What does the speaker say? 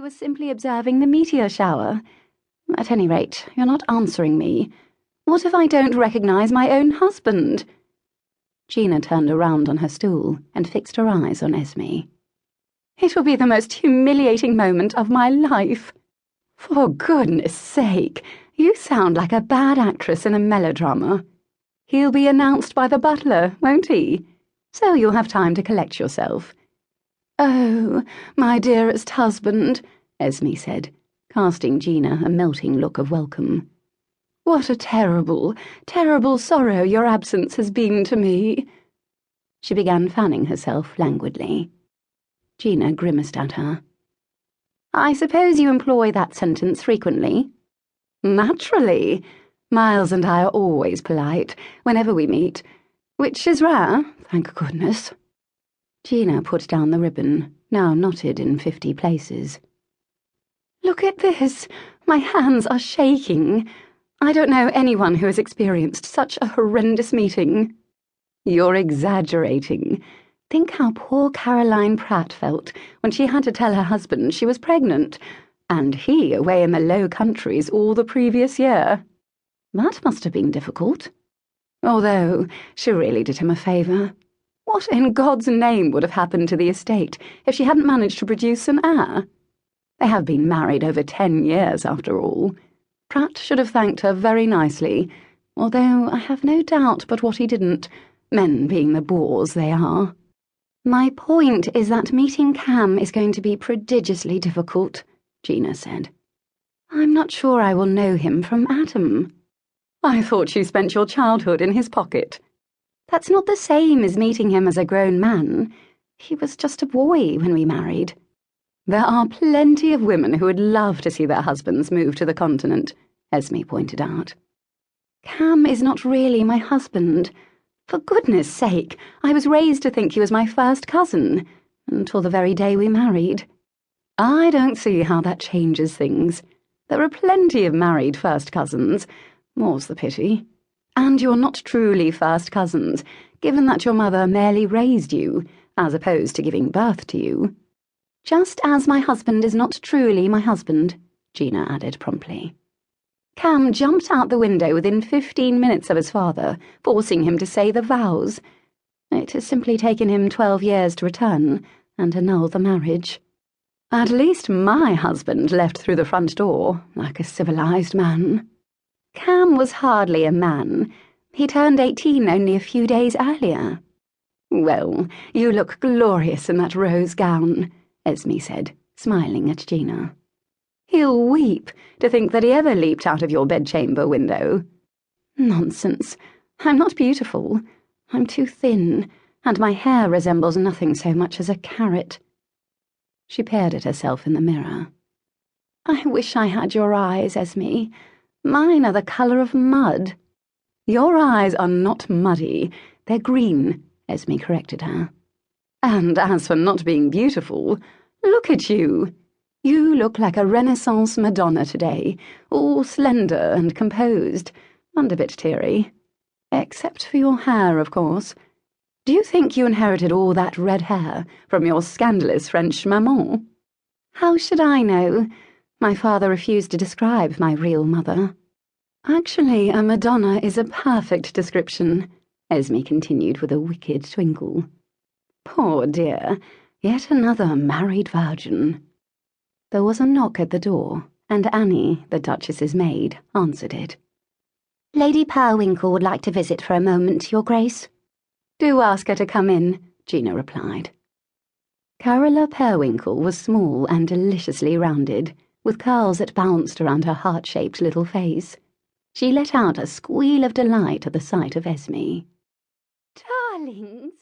was simply observing the meteor shower. At any rate, you're not answering me. What if I don't recognize my own husband? Gina turned around on her stool and fixed her eyes on Esme. It will be the most humiliating moment of my life. For goodness sake, you sound like a bad actress in a melodrama. He'll be announced by the butler, won't he? So you'll have time to collect yourself. Oh, my dearest husband, Esme said, casting Gina a melting look of welcome. What a terrible, terrible sorrow your absence has been to me. She began fanning herself languidly. Gina grimaced at her. I suppose you employ that sentence frequently? Naturally. Miles and I are always polite, whenever we meet, which is rare, thank goodness. Gina put down the ribbon, now knotted in 50 places. Look at this. My hands are shaking. I don't know anyone who has experienced such a horrendous meeting. You're exaggerating. Think how poor Caroline Pratt felt when she had to tell her husband she was pregnant, and he away in the Low Countries all the previous year. That must have been difficult. Although, she really did him a favour. What in God's name would have happened to the estate if she hadn't managed to produce an heir? They have been married over 10 years, after all. Pratt should have thanked her very nicely, although I have no doubt but what he didn't, men being the bores they are. My point is that meeting Cam is going to be prodigiously difficult, Gina said. I'm not sure I will know him from Adam. I thought you spent your childhood in his pocket. That's not the same as meeting him as a grown man. He was just a boy when we married. There are plenty of women who would love to see their husbands move to the continent, Esme pointed out. Cam is not really my husband. For goodness sake, I was raised to think he was my first cousin, until the very day we married. I don't see how that changes things. There are plenty of married first cousins, more's the pity. And you're not truly first cousins, given that your mother merely raised you, as opposed to giving birth to you. Just as my husband is not truly my husband, Gina added promptly. Cam jumped out the window within 15 minutes of his father, forcing him to say the vows. It has simply taken him 12 years to return and annul the marriage. At least my husband left through the front door, like a civilized man. Cam was hardly a man. He turned 18 only a few days earlier. Well, you look glorious in that rose gown, Esme said, smiling at Gina. He'll weep to think that he ever leaped out of your bedchamber window. Nonsense. I'm not beautiful. I'm too thin, and my hair resembles nothing so much as a carrot. She peered at herself in the mirror. I wish I had your eyes, Esme. Mine are the colour of mud. Your eyes are not muddy. They're green, Esme corrected her. And as for not being beautiful, look at you. You look like a Renaissance Madonna today, all slender and composed, and a bit teary. Except for your hair, of course. Do you think you inherited all that red hair from your scandalous French maman? How should I know? My father refused to describe my real mother. Actually, a Madonna is a perfect description, Esme continued with a wicked twinkle. Poor dear, yet another married virgin. There was a knock at the door, and Annie, the Duchess's maid, answered it. Lady Periwinkle would like to visit for a moment, Your Grace. Do ask her to come in, Gina replied. Carola Periwinkle was small and deliciously rounded, with curls that bounced around her heart-shaped little face. She let out a squeal of delight at the sight of Esme. Darlings,